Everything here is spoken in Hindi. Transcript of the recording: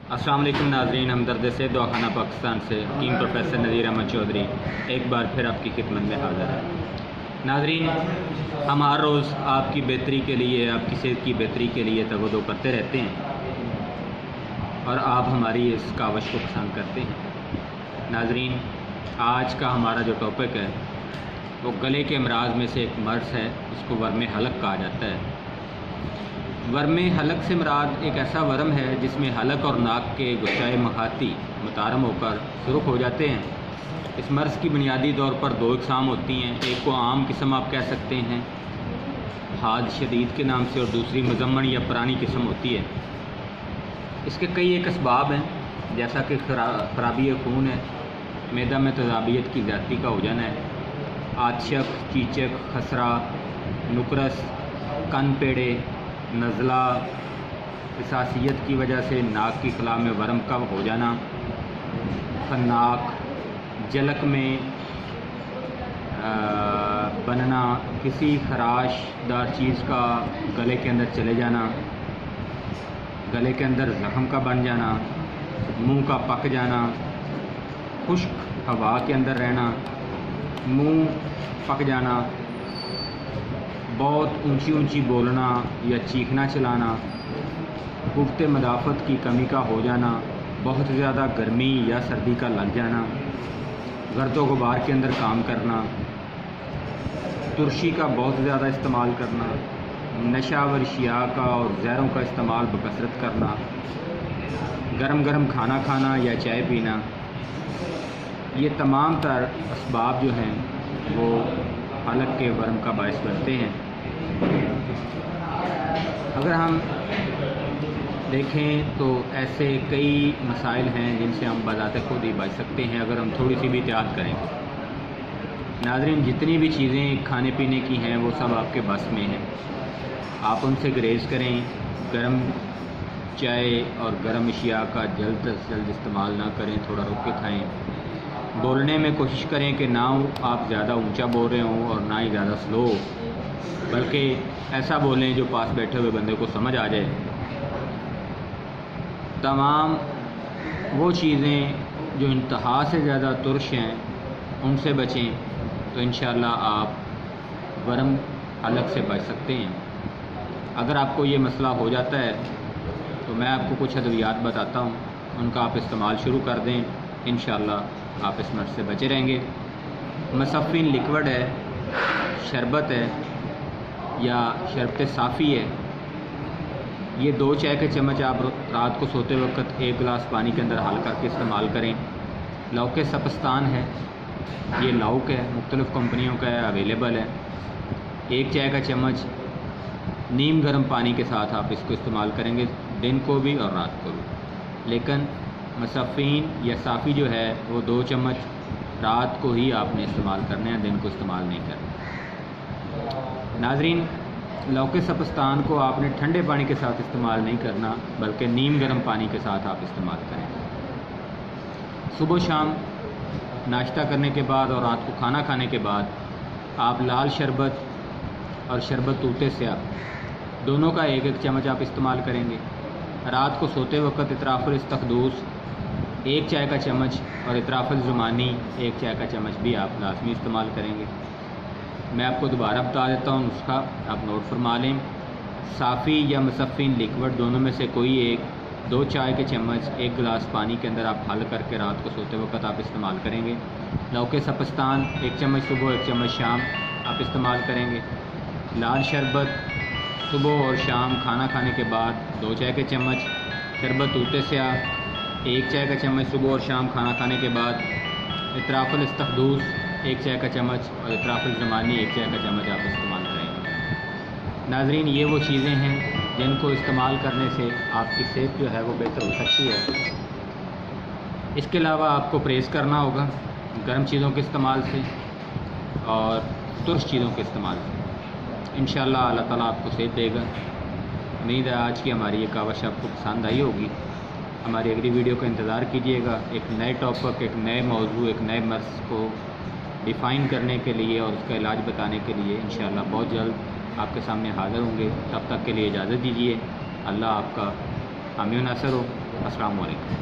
अस्सलाम वालेकुम नाज़रीन, हमदर्द से दवाखाना पाकिस्तान से टीम प्रोफेसर नज़ीर अहमद चौधरी एक बार फिर आपकी खिदमत में हाज़िर है। नाज़रीन, हम हर रोज़ आपकी बेहतरी के लिए, आपकी सेहत की बेहतरी के लिए तवज्जो करते रहते हैं और आप हमारी इस कावश को पसंद करते हैं। नाज़रीन, आज का हमारा जो टॉपिक है वो गले के अमराज में से एक मर्ज़ है, उसको वर्म हलक कहा जाता है। वर्म हलक से मुराद एक ऐसा वर्म है जिसमें हलक और नाक के गुच्छाए मखाती मुतारम होकर सुर्ख हो जाते हैं। इस मर्ज़ की बुनियादी तौर पर दो इकसाम होती हैं। एक को आम किस्म आप कह सकते हैं हाद शदीद के नाम से, और दूसरी मुजम्मन या पुरानी किस्म होती है। इसके कई एक असबाब हैं, जैसा कि खराबी खून है, मैदा में तजाबियत की ज़्यादती का हो जाना है, आतशक, चीचक, खसरा, नुकरस, कन पेड़े, नज़ला, इसासियत की वजह से नाक की खला में वर्म का हो जाना, नाक जलक में बनना, किसी खराशदार चीज़ का गले के अंदर चले जाना, गले के अंदर ज़ख्म का बन जाना, मुंह का पक जाना, खुश्क हवा के अंदर रहना, मुंह पक जाना, बहुत ऊंची ऊंची बोलना या चीखना चलाना, कुव्वत मदाफ़त की कमी का हो जाना, बहुत ज़्यादा गर्मी या सर्दी का लग जाना, गर्द व गुबार के अंदर काम करना, तुरशी का बहुत ज़्यादा इस्तेमाल करना, नशा व अशिया का और ज़हरों का इस्तेमाल बकसरत करना, गरम गरम खाना खाना या चाय पीना, ये तमाम तर असबाब जो हैं वो हलक के वर्म का बायस बनते हैं। अगर हम देखें तो ऐसे कई मसाइल हैं जिनसे हम बज़ाते खुद ही बच सकते हैं अगर हम थोड़ी सी भी एहतियात करें। नाज़रीन, जितनी भी चीज़ें खाने पीने की हैं वो सब आपके बस में हैं। आप उनसे गुरेज़ करें। गर्म चाय और गर्म अशिया का जल्द से जल्द इस्तेमाल ना करें, थोड़ा रुक के खाएँ। बोलने में कोशिश करें कि ना आप ज़्यादा ऊंचा बोल रहे हों और ना ही ज़्यादा स्लो, बल्कि ऐसा बोलें जो पास बैठे हुए बंदे को समझ आ जाए। तमाम वो चीज़ें जो इंतहा से ज़्यादा तुर्श हैं उनसे बचें, तो इंशाअल्लाह आप वर्म हलक से बच सकते हैं। अगर आपको ये मसला हो जाता है तो मैं आपको कुछ अद्वियात बताता हूँ, उनका आप इस्तेमाल शुरू कर दें, इंशाअल्लाह आप इस मर्ज़ से बचे रहेंगे। मसफ़िन लिक्विड है, शरबत है या शरबत साफ़ी है, ये 2 चाय के चम्मच आप रात को सोते वक्त 1 गिलास पानी के अंदर हल करके इस्तेमाल करें। लौके सपस्तान है, ये लौक है, मुख्तलिफ़ कंपनियों का है, अवेलेबल है। 1 चाय का चम्मच नीम गर्म पानी के साथ आप इसको इस्तेमाल करेंगे, दिन को भी और रात को भी। लेकिन मसफ़िन या साफ़ी जो है वो 2 चम्मच रात को ही आपने इस्तेमाल करने हैं, दिन को इस्तेमाल नहीं करना। नाज़रीन, लौके सपस्तान को आपने ठंडे पानी के साथ इस्तेमाल नहीं करना, बल्कि नीम गर्म पानी के साथ आप इस्तेमाल करें। सुबह शाम नाश्ता करने के बाद और रात को खाना खाने के बाद आप लाल शरबत और शरबत तूते से दोनों का 1-1 चम्मच आप इस्तेमाल करेंगे। रात को सोते वक्त इतराफ़ुल इस्तखदूस 1 चाय का चम्मच और इतराफ़ुल ज़ुमानी 1 चाय का चम्मच भी आप लाजमी इस्तेमाल करेंगे। मैं आपको दोबारा बता देता हूँ नुस्खा, आप नोट फरमा लें। साफ़ी या मसफ़िन लिक्विड दोनों में से कोई एक 2 चाय के चम्मच 1 गिलास पानी के अंदर आप हल करके रात को सोते वक्त आप इस्तेमाल करेंगे। लौके सपस्तान 1 चम्मच सुबह 1 चम्मच शाम आप इस्तेमाल करेंगे। लाल शरबत सुबह और शाम खाना खाने के बाद 2 चाय के चम्मच, शरबत तूते से 1 चाय का चम्मच सुबह और शाम खाना खाने के बाद, इतराफ़ुल इस्तखदूस 1 चाय का चम्मच और इतराफ़ुल ज़मानी 1 चाय का चम्मच आप इस्तेमाल करेंगे। नाज़रीन, ये वो चीज़ें हैं जिनको इस्तेमाल करने से आपकी सेहत जो है वो बेहतर हो सकती है। इसके अलावा आपको परहेज़ करना होगा गर्म चीज़ों के इस्तेमाल से और तुर्श चीज़ों के इस्तेमाल से। इंशाअल्लाह अल्लाह ताला आपको सेहत देगा। उम्मीद है आज की हमारी ये कावश आपको पसंद आई होगी। हमारी अगली वीडियो का इंतज़ार कीजिएगा। एक नए टॉपिक, एक नए मौजू, एक नए मर्ज़ को डिफ़ाइन करने के लिए और उसका इलाज बताने के लिए इंशाअल्लाह बहुत जल्द आपके सामने हाज़िर होंगे। तब तक के लिए इजाज़त दीजिए। अल्लाह आपका हामी नासर हो। अस्सलाम वालेकुम।